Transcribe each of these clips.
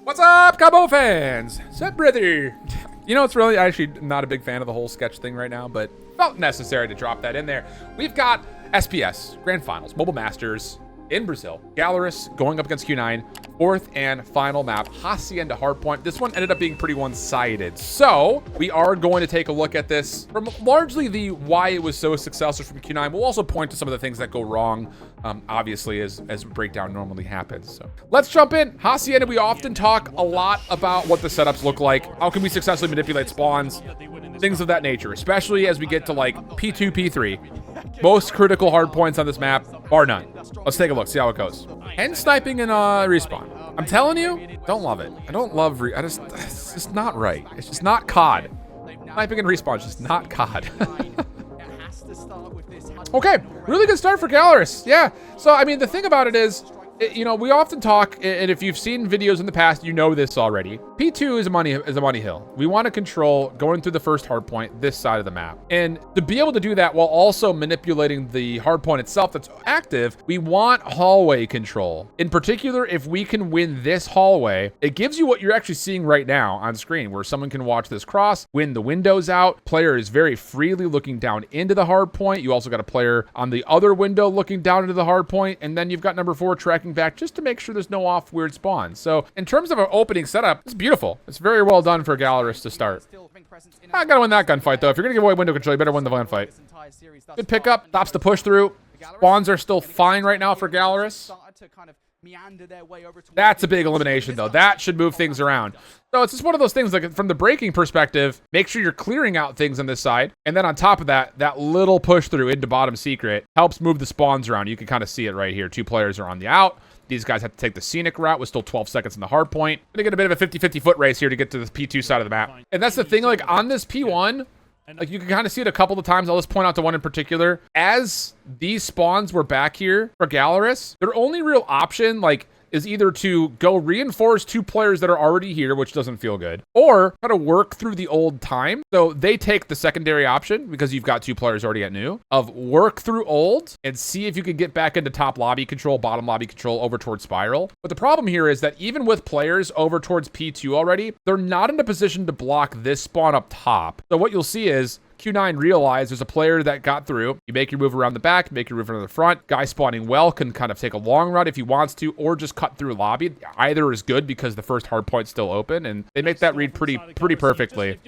What's up, Cabo fans? Sup, brother? You know, it's really actually not a big fan of the whole sketch thing right now, but felt necessary to drop that in there. We've got SPS, Grand Finals, Mobile Masters in Brazil. Galorys going up against Q9, fourth and final map, Hacienda Hardpoint. This one ended up being pretty one-sided. So we are going to take a look at this from largely the why it was so successful from Q9. We'll also point to some of the things that go wrong, obviously, as breakdown normally happens. So let's jump in. Hacienda, we often talk a lot about what the setups look like. How can we successfully manipulate spawns? Things of that nature, especially as we get to like P2, P3. Most critical hard points on this map, bar none. Let's take a look, see how it goes. And sniping and respawn. I'm telling you, don't love it. I don't love, it's just not right. It's just not COD. Sniping and respawn is just not COD. Okay, really good start for Galorys. Yeah, so I mean, the thing about it is, you know, we often talk, and if you've seen videos in the past, you know this already. P2 is a money hill. We want to control going through the first hard point this side of the map. And to be able to do that while also manipulating the hard point itself that's active, we want hallway control. In particular, if we can win this hallway, it gives you what you're actually seeing right now on screen, where someone can watch this cross, win the windows out. Player is very freely looking down into the hard point. You also got a player on the other window looking down into the hard point. And then you've got number 4 tracking back just to make sure there's no off weird spawns. So in terms of an opening setup, it's beautiful. It's very well done for Galorys to start. I gotta win that gunfight though. If you're gonna give away window control, you better win the gunfight. Good pickup, stops the push through. Spawns are still fine right now for Galorys. That's a big elimination though. That should move things around. So it's just one of those things, like from the breaking perspective, make sure you're clearing out things on this side. And then on top of that, that little push through into bottom secret helps move the spawns around. You can kind of see it right here. 2 players are on the out. These guys have to take the scenic route with still 12 seconds in the hard point. Gonna get a bit of a 50-50 foot race here to get to the P2 side of the map. And that's the thing, like on this P1, like you can kind of see it a couple of times. I'll just point out to one in particular. As these spawns were back here for Galorys, their only real option, like, is either to go reinforce 2 players that are already here, which doesn't feel good, or try to work through the old time. So they take the secondary option, because you've got 2 players already at new, of work through old and see if you can get back into top lobby control, bottom lobby control, over towards spiral. But the problem here is that even with players over towards P2 already, they're not in a position to block this spawn up top. So what you'll see is Q9 realized there's a player that got through. You make your move around the back, make your move around the front. Guy spawning well can kind of take a long run if he wants to, or just cut through lobby. Either is good because the first hard point's still open, and they make that read pretty perfectly.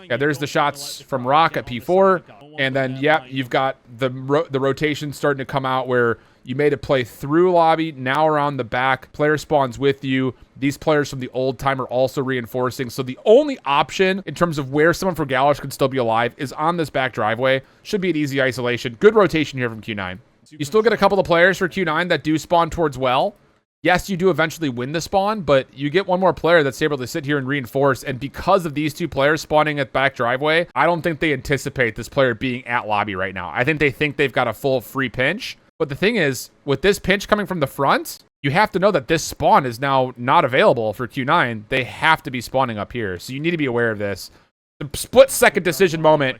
Yeah, there's the shots from Rock at P4, and then, yeah, you've got the rotation starting to come out where you made a play through lobby, now around the back, player spawns with you. These players from the old time are also reinforcing. So the only option in terms of where someone from Galorys can still be alive is on this back driveway. Should be an easy isolation. Good rotation here from Q9. You still get a couple of players for Q9 that do spawn towards well. Yes, you do eventually win the spawn, but you get one more player that's able to sit here and reinforce. And because of these 2 players spawning at back driveway, I don't think they anticipate this player being at lobby right now. I think they think they've got a full free pinch. But the thing is, with this pinch coming from the front, you have to know that this spawn is now not available for Q9. They have to be spawning up here. So you need to be aware of this. The split-second decision moment.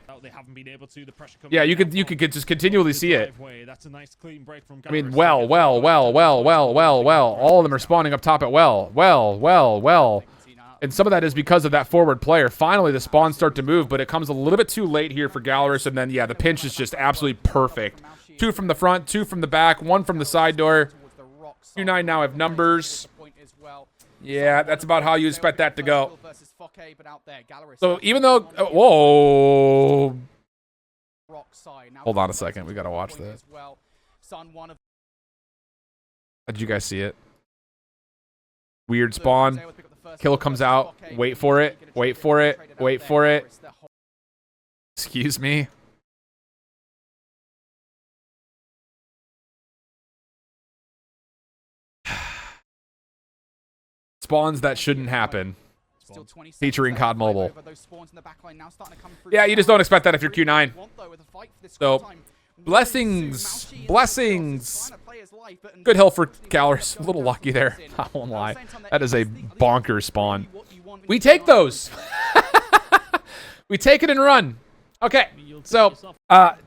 Yeah, you could just continually see it. I mean, well. All of them are spawning up top at well. And some of that is because of that forward player. Finally, the spawns start to move, but it comes a little bit too late here for Galorys. And then, yeah, the pinch is just absolutely perfect. 2 from the front, 2 from the back, 1 from the side door. Q9 now have numbers. Yeah, that's about how you expect that to go. So even though... whoa. Hold on a second. We got to watch this. Did you guys see it? Weird spawn. Kill comes out. Wait for it. Excuse me. Spawns that shouldn't happen. Featuring COD Mobile. Yeah, you just don't expect that if you're Q9. So, blessings. Good hill for Galorys. A little lucky there. I won't lie. That is a bonkers spawn. We take those. We take it and run. Okay, so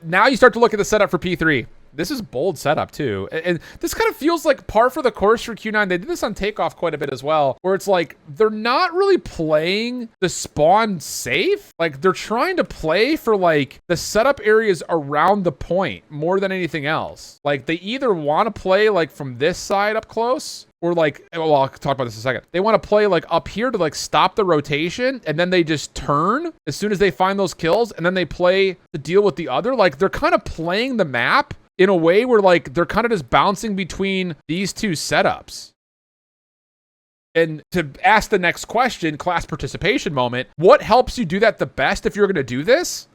now you start to look at the setup for P3. This is bold setup too. And this kind of feels like par for the course for Q9. They did this on takeoff quite a bit as well, where it's like they're not really playing the spawn safe. Like they're trying to play for like the setup areas around the point more than anything else. Like they either want to play like from this side up close, or like, well, I'll talk about this in a second. They want to play like up here to like stop the rotation, and then they just turn as soon as they find those kills, and then they play to deal with the other. Like they're kind of playing the map in a way where like they're kind of just bouncing between these two setups. And to ask the next question, class participation moment, what helps you do that the best if you're going to do this?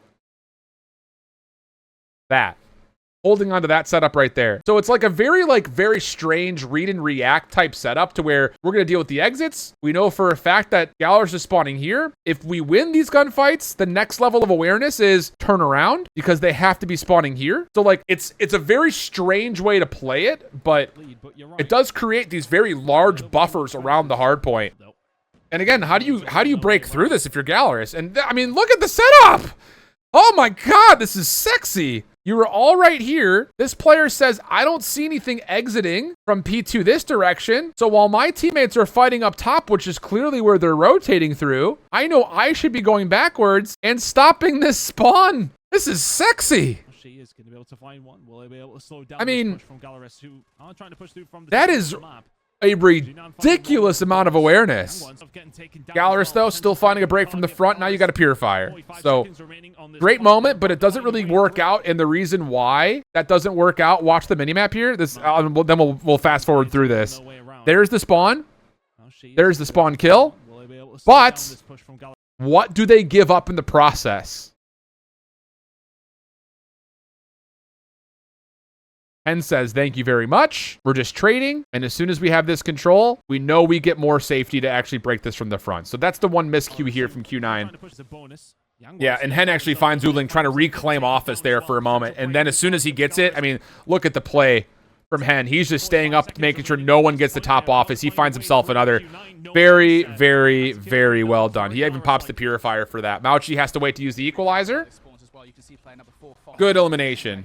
That. Holding on to that setup right there. So it's like a very strange read and react type setup to where we're going to deal with the exits. We know for a fact that Galorys is spawning here. If we win these gunfights, the next level of awareness is turn around because they have to be spawning here. So like it's a very strange way to play it, but it does create these very large buffers around the hard point. And again, how do you break through this if you're Galorys? And I mean, look at the setup. Oh my God, this is sexy. You were all right here. This player says, I don't see anything exiting from P2 this direction. So while my teammates are fighting up top, which is clearly where they're rotating through, I know I should be going backwards and stopping this spawn. This is sexy. She is going to be able to find one. Will they be able to slow down I mean, this push from Galorys, who are trying to push through from the that is a ridiculous amount of awareness. Galorys, though, still finding a break from the front. Now you got a purifier. So, great moment, but it doesn't really work out. And the reason why that doesn't work out, watch the minimap here. This, then we'll fast forward through this. There's the spawn. There's the spawn kill. But what do they give up in the process? Hen says, thank you very much. We're just trading. And as soon as we have this control, we know we get more safety to actually break this from the front. So that's the one miscue here from Q9. Yeah, and Hen actually finds Uling trying to reclaim office there for a moment. And then as soon as he gets it, I mean, look at the play from Hen. He's just staying up, making sure no one gets the top office. He finds himself another. Very, very, very well done. He even pops the purifier for that. Mauchi has to wait to use the equalizer. Good elimination.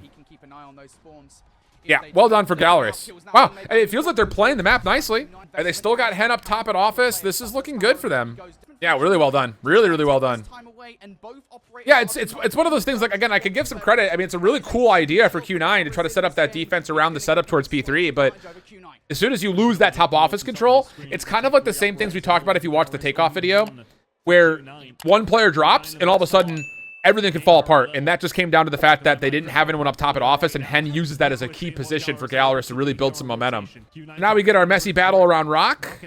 Yeah, well done for Galorys. Wow, it feels like they're playing the map nicely. And they still got Hen up top at office. This is looking good for them. Yeah, really well done. Really, really well done. Yeah, it's one of those things, like, again, I could give some credit. I mean, it's a really cool idea for Q9 to try to set up that defense around the setup towards P3, but as soon as you lose that top office control, it's kind of like the same things we talked about if you watch the takeoff video, where one player drops and all of a sudden everything can fall apart. And that just came down to the fact that they didn't have anyone up top at office, and Hen uses that as a key position for Galorys to really build some momentum. Now we get our messy battle around Rock,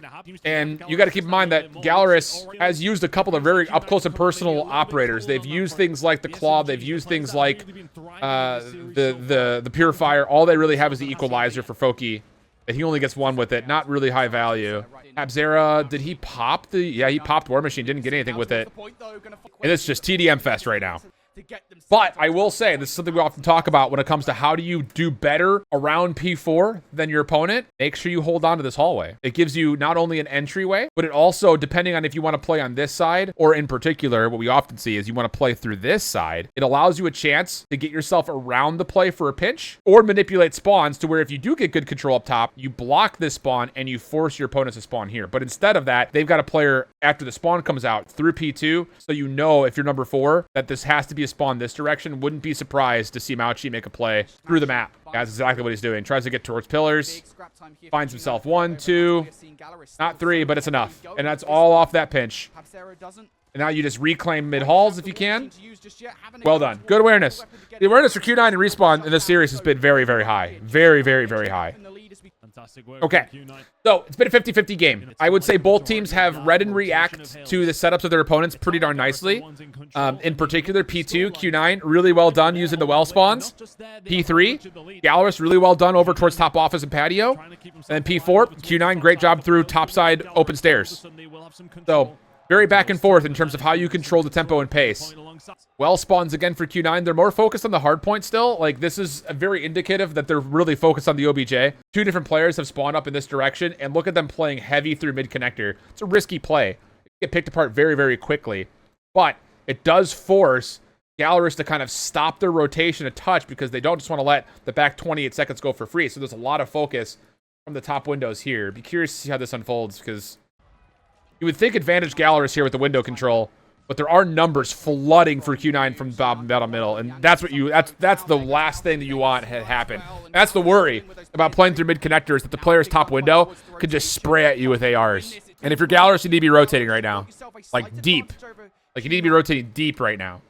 and you got to keep in mind that Galorys has used a couple of very up close and personal operators. They've used things like the Claw, they've used things like the Purifier. All they really have is the Equalizer for Foki, and he only gets one with it. Not really high value. Abzera, did he pop the... Yeah, he popped War Machine. Didn't get anything with it. And it's just TDM Fest right now. But I will say, this is something we often talk about when it comes to how do you do better around P4 than your opponent. Make sure you hold on to this hallway. It gives you not only an entryway, but it also, depending on if you want to play on this side, or in particular, what we often see is you want to play through this side, it allows you a chance to get yourself around the play for a pinch, or manipulate spawns to where if you do get good control up top, you block this spawn and you force your opponents to spawn here. But instead of that, they've got a player after the spawn comes out through P2, so you know if you're number 4, that this has to be a spawn this direction. Wouldn't be surprised to see Mauchi make a play through the map. That's exactly what he's doing. Tries to get towards pillars. Finds himself 1, 2, not 3, but it's enough. And that's all off that pinch. And now you just reclaim mid-halls if you can. Well done. Good awareness. The awareness for Q9 and Respawn in this series has been very, very high. Very, very, very high. Okay, so it's been a 50-50 game. I would say both teams have read and react to the setups of their opponents pretty darn nicely. In particular, P2, Q9, really well done using the well spawns. P3, Galorys, really well done over towards top office and patio. And then P4, Q9, great job through topside open stairs. So, very back and forth in terms of how you control the tempo and pace. Well spawns again for Q9. They're more focused on the hard point still. Like, this is very indicative that they're really focused on the OBJ. 2 different players have spawned up in this direction, and look at them playing heavy through mid-connector. It's a risky play. It get picked apart very, very quickly. But it does force Galorys to kind of stop their rotation a touch because they don't just want to let the back 28 seconds go for free. So there's a lot of focus from the top windows here. Be curious to see how this unfolds because you would think advantage Galorys here with the window control, but there are numbers flooding for Q9 from bottom middle, and that's the last thing that you want to happen. That's the worry about playing through mid connectors, that the player's top window could just spray at you with ARs. And if you're Galorys, you need to be rotating right now, like deep. Like you need to be rotating deep right now.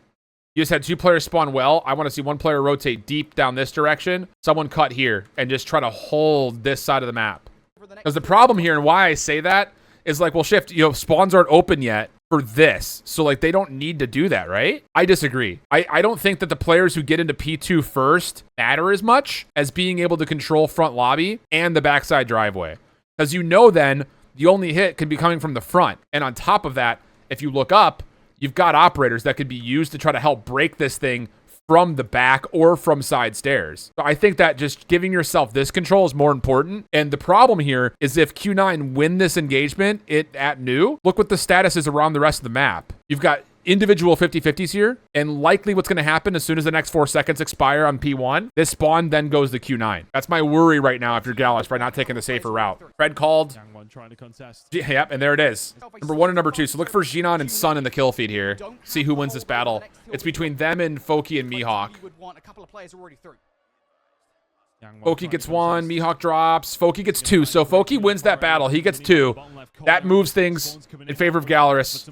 You just had 2 players spawn well. I want to see 1 player rotate deep down this direction. Someone cut here and just try to hold this side of the map. Because the problem here and why I say that is like, well, Shift, spawns aren't open yet for this. So like they don't need to do that, right? I disagree. I don't think that the players who get into P2 first matter as much as being able to control front lobby and the backside driveway. Because then the only hit can be coming from the front. And on top of that, if you look up, you've got operators that could be used to try to help break this thing from the back or from side stairs. So I think that just giving yourself this control is more important. And the problem here is if Q9 win this engagement at new, look what the status is around the rest of the map. You've got individual 50-50s here, and likely what's going to happen as soon as the next 4 seconds expire on P1, this spawn then goes to Q9. That's my worry right now if you're Galorys by not taking the safer route. Fred called. Trying to contest. Yep, and there it is. Number 1 and number 2. So look for Xinon and Sun in the kill feed here. See who wins this battle. It's between them and Foki and Mihawk. Foki gets 1, Mihawk drops, Foki gets 2. So Foki wins that battle. He gets 2. That moves things in favor of Galorys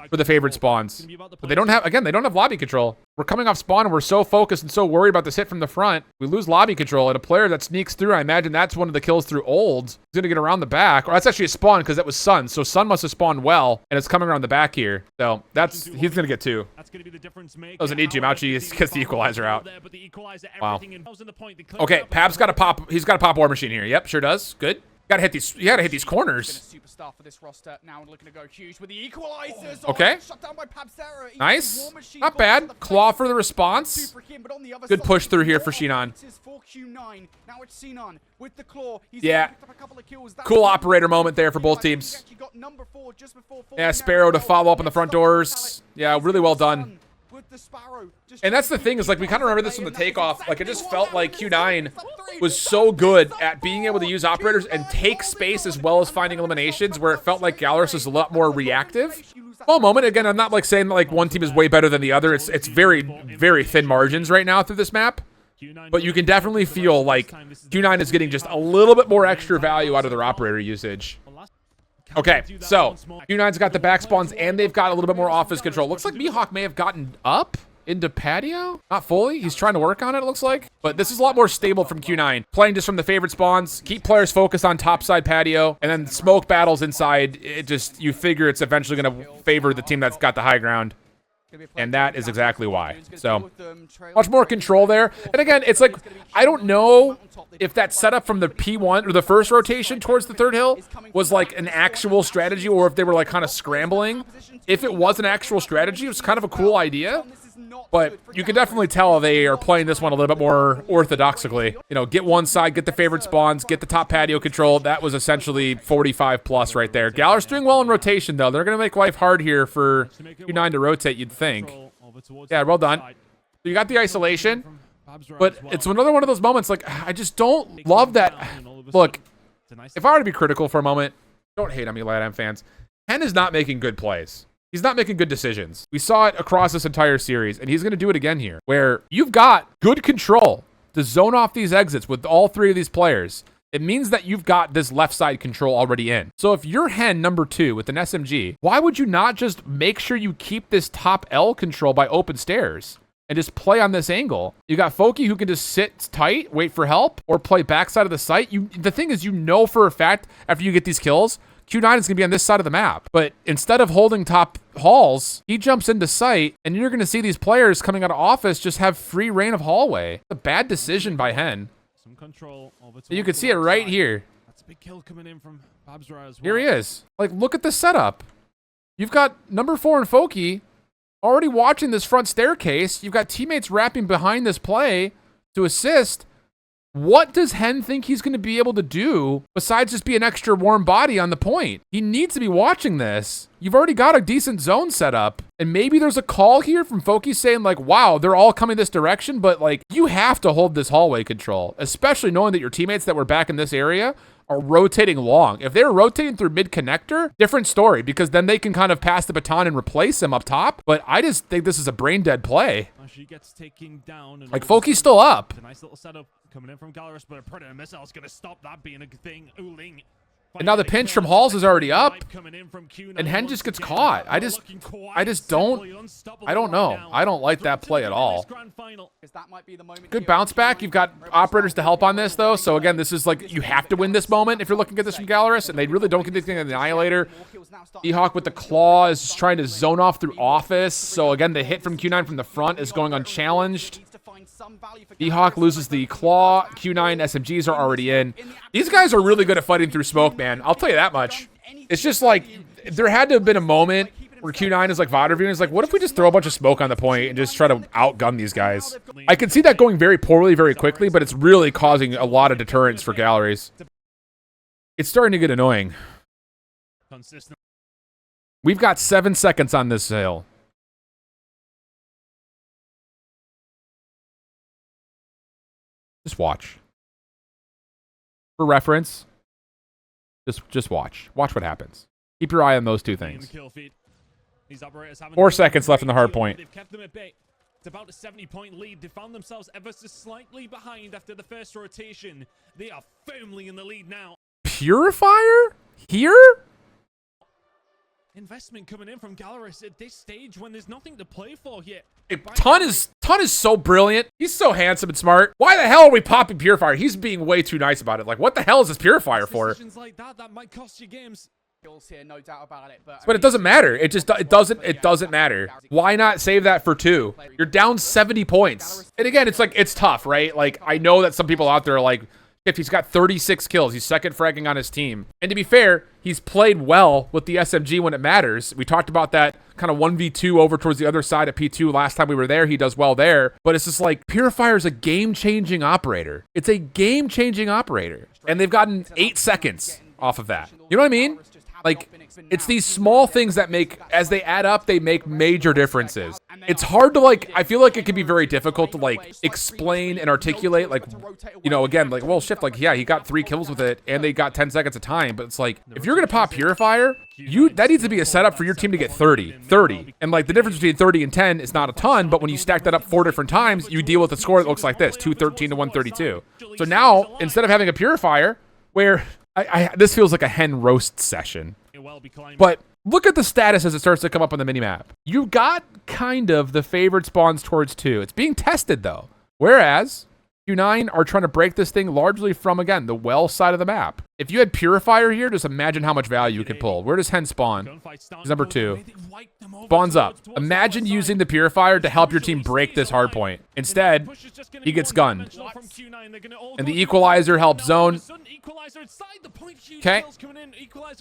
for the favored spawns. But they don't have lobby control. We're coming off spawn and we're so focused and so worried about this hit from the front. We lose lobby control, and a player that sneaks through, I imagine that's one of the kills through Olds. He's going to get around the back. Or that's actually a spawn because that was Sun. So Sun must have spawned well, and it's coming around the back here. So he's going to get 2. Doesn't need to. Mauchi gets the equalizer out. Wow. Okay, Pab's got to pop. He's got to pop War Machine here. Yep, sure does. Good. Gotta hit these. You gotta hit these corners. Okay. Nice. Not bad. Claw for the response. Good push through here for Xinon. Yeah. Cool operator moment there for both teams. Yeah, Sparrow to follow up on the front doors. Yeah, really well done. And that's the thing is, like, we kind of remember this from the takeoff. Like, it just felt like Q9 was so good at being able to use operators and take space as well as finding eliminations, where it felt like Galorys was a lot more reactive. Small moment. Again, I'm not like saying like one team is way better than the other. It's very, very thin margins right now through this map. But you can definitely feel like Q9 is getting just a little bit more extra value out of their operator usage. Okay, so Q9's got the back spawns and they've got a little bit more office control. Looks like Mihawk may have gotten up into patio. Not fully. He's trying to work on it, it looks like. But this is a lot more stable from Q9. Playing just from the favorite spawns. Keep players focused on top side patio. And then smoke battles inside. You figure it's eventually going to favor the team that's got the high ground. And that is exactly why. So, much more control there. And again, it's like, I don't know if that setup from the P1 or the first rotation towards the third hill was like an actual strategy, or if they were like kind of scrambling. If it was an actual strategy, it was kind of a cool idea. But you can definitely tell they are playing this one a little bit more orthodoxically. You know, get one side, get the favorite spawns, get the top patio control. That was essentially 45 plus right there. Galor's doing well in rotation, though. They're going to make life hard here for Q9 to rotate, you'd think. Yeah, well done. So you got the isolation, but it's another one of those moments, like, I just don't love that. Look, if I were to be critical for a moment, don't hate on me, LatAm fans. Ken is not making good plays. He's not making good decisions. We saw it across this entire series, and he's going to do it again here, where you've got good control to zone off these exits with all 3 of these players. It means that you've got this left side control already in. So if you're Hen number 2 with an SMG, why would you not just make sure you keep this top L control by open stairs and just play on this angle? You got Foki who can just sit tight, wait for help, or play backside of the site. The thing is, you know for a fact after you get these kills, Q9 is going to be on this side of the map. But instead of holding top halls, he jumps into sight, and you're going to see these players coming out of office just have free reign of hallway. A bad decision by Hen. Some control over you can see it right here. That's a big kill coming in from Babsra as well. Here he is. Like, look at the setup. You've got number 4 and Foki already watching this front staircase. You've got teammates wrapping behind this play to assist. What does Hen think he's going to be able to do besides just be an extra warm body on the point? He needs to be watching this. You've already got a decent zone set up, and maybe there's a call here from Foki saying like, wow, they're all coming this direction, but like you have to hold this hallway control, especially knowing that your teammates that were back in this area are rotating long. If they're rotating through mid connector, different story, because then they can kind of pass the baton and replace him up top. But I just think this is a brain dead play. She gets taken down. Like Foki's still up. A nice little setup coming in from Galorys, but a predator missile is going to stop that being a thing. Ooling. And now the pinch from Halls is already up, and Hen just gets caught. I just don't know. I don't like that play at all. Good bounce back. You've got operators to help on this, though. So, again, this is like you have to win this moment if you're looking at this from Galorys, and they really don't get anything on the Annihilator. E-Hawk with the claw is just trying to zone off through Office. So, again, the hit from Q9 from the front is going unchallenged. E-Hawk loses the claw. Q9 SMGs are already in. These guys are really good at fighting through smoke, man. I'll tell you that much. It's just like there had to have been a moment where Q9 is like VOD reviewing. It's like, what if we just throw a bunch of smoke on the point and just try to outgun these guys? I can see that going very poorly very quickly, but it's really causing a lot of deterrence for Galorys. It's starting to get annoying. We've got 7 seconds on this hill. Just watch. For reference, just watch. Watch what happens. Keep your eye on those two things. 4 seconds left in the hard point. They've kept them at bay. It's about a 70-point lead. They found themselves ever so slightly behind after the first rotation. They are firmly in the lead now. Purifier? Here? Investment coming in from Galorys at this stage when there's nothing to play for here. Ton is so brilliant. He's so handsome and smart. Why the hell are we popping Purifier? He's being way too nice about it. Like, what the hell is this Purifier for? Decisions like that might cost you games. Here, no doubt about it, but it doesn't matter. It doesn't matter. Why not save that for 2? You're down 70 points. And again, it's like it's tough, right? Like I know that some people out there are like, if he's got 36 kills, he's second fragging on his team. And to be fair, he's played well with the SMG when it matters. We talked about that kind of 1v2 over towards the other side at P2 last time we were there. He does well there. But it's just like Purifier's a game-changing operator. It's a game-changing operator. And they've gotten 8 seconds off of that. You know what I mean? Like, it's these small things that make, as they add up, they make major differences. It's hard to, like, I feel like it can be very difficult to, like, explain and articulate, like, you know, again, like, well, Shift, like, yeah, he got 3 kills with it, and they got 10 seconds of time, but it's like, if you're going to pop Purifier, that needs to be a setup for your team to get 30. And, like, the difference between 30 and 10 is not a ton, but when you stack that up 4 different times, you deal with a score that looks like this, 213 to 132. So now, instead of having a Purifier, where... this feels like a Hen roast session. But look at the status as it starts to come up on the minimap. You got kind of the favored spawns towards 2. It's being tested, though. Whereas Q9 are trying to break this thing largely from, again, the well side of the map. If you had Purifier here, just imagine how much value you could pull. Where does Hen spawn? He's number 2. Spawns up. Imagine using the Purifier to help your team break this hard point. Instead, he gets gunned. And the Equalizer helps zone. Okay.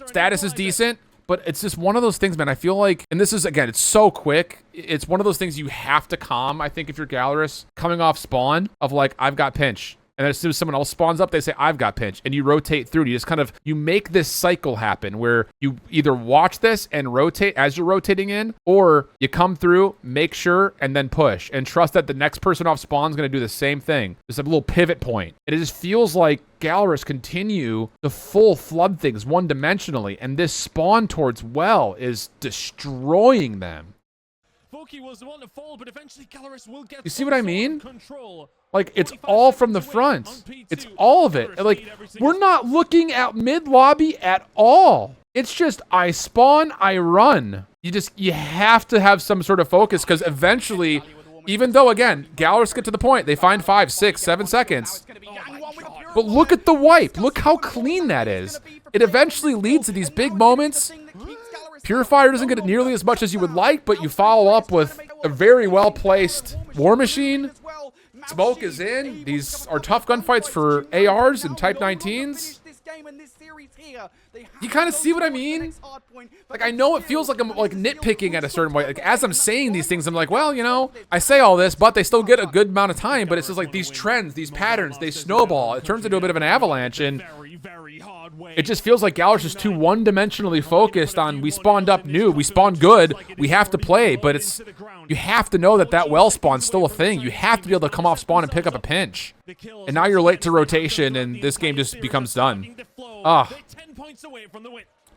Status is decent. But it's just one of those things, man. I feel like, and this is, again, it's so quick. It's one of those things you have to calm, I think, if you're Galorys, coming off spawn of like, I've got pinch. And then as soon as someone else spawns up, they say, I've got pinch. And you rotate through. You just kind of, you make this cycle happen where you either watch this and rotate as you're rotating in, or you come through, make sure, and then push. And trust that the next person off spawn is going to do the same thing. Just a little pivot point. And it just feels like Galorys continue to full flood things one-dimensionally. And this spawn towards well is destroying them. Was the one to fall, but eventually Galorys will get you see what I mean? Control. Like, it's all from the front. It's all of it. Like, we're not looking at mid-lobby at all. It's just, I spawn, I run. You have to have some sort of focus, because eventually, even though, again, Galorys get to the point, they find 5, 6, 7 seconds. But look at the wipe. Look how clean that is. It eventually leads to these big moments. Purifier doesn't get it nearly as much as you would like, but you follow up with a very well-placed War Machine. Smoke is in. These are tough gunfights for ARs and Type 19s. game in this series here. You kind of see what I mean? Like, I know it feels like I'm like nitpicking at a certain point. Like, as I'm saying these things, I'm like, well, you know, I say all this, but they still get a good amount of time. But it's just like these trends, these patterns, they snowball. It turns into a bit of an avalanche, and it just feels like Galorys is too one-dimensionally focused on we spawned up new, we spawned good, we have to play. But it's, you have to know that that well spawn's still a thing. You have to be able to come off spawn and pick up a pinch. And now you're late to rotation, and this game just becomes done. Ah,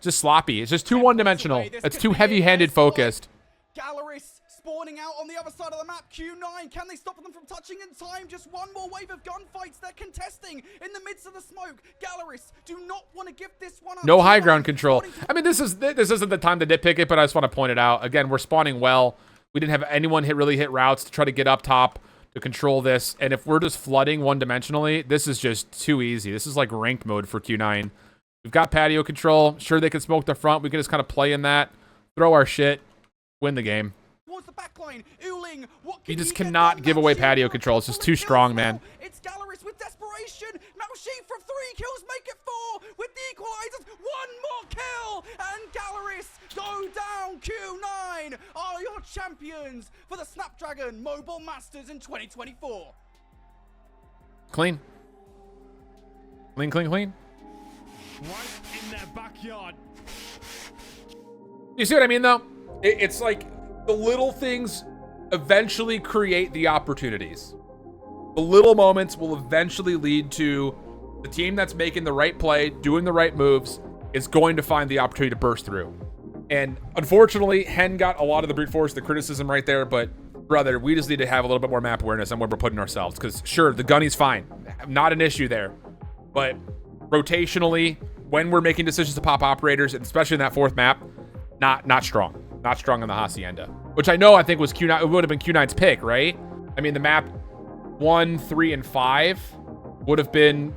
just sloppy. It's just too one-dimensional. It's too heavy-handed focused. Galorys spawning out on the other side of the map. Q9, can they stop them from touching in time? Just one more wave of gunfights. They're contesting in the midst of the smoke. Galorys do not want to give this one up. No high ground control. I mean, this isn't the time to nitpick it, but I just want to point it out. Again, we're spawning well. We didn't have anyone really hit routes to try to get up top to control this. And if we're just flooding one-dimensionally, this is just too easy. This is like ranked mode for Q9. We've got patio control. Sure, they can smoke the front. We can just kind of play in that, throw our shit, win the game. Towards the back line. Uling, what You just cannot give away patio control. It's just too strong, man. It's Galorys with desperation. Malshi from 3 kills, make it 4 with the equalizers. One more kill, and Galorys go down. Q9 are your champions for the Snapdragon Mobile Masters in 2024. Clean. Clean, clean, clean. Right in their backyard. You see what I mean, though? It's like the little things eventually create the opportunities. The little moments will eventually lead to the team that's making the right play, doing the right moves, is going to find the opportunity to burst through. And unfortunately, Hen got a lot of the brute force, the criticism right there, but brother, we just need to have a little bit more map awareness on where we're putting ourselves. Because sure, the gunny's fine. Not an issue there. But rotationally, when we're making decisions to pop operators, and especially in that 4th map, not strong. Not strong on the Hacienda. Which I think was Q9. It would have been Q9's pick, right? I mean, the map 1, 3, and 5 would have been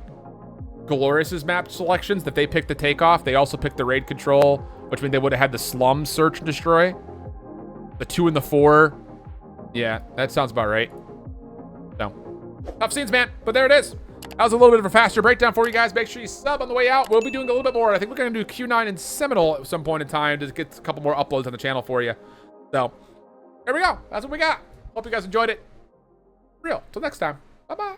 Galorys' map selections that they picked the takeoff. They also picked the raid control, which means they would have had the slum search and destroy. The 2 and the 4. Yeah, that sounds about right. So, tough scenes, man. But there it is. That was a little bit of a faster breakdown for you guys. Make sure you sub on the way out. We'll be doing a little bit more. I think we're going to do Q9 and Seminole at some point in time to get a couple more uploads on the channel for you. So, there we go. That's what we got. Hope you guys enjoyed it. Real. Till next time. Bye-bye.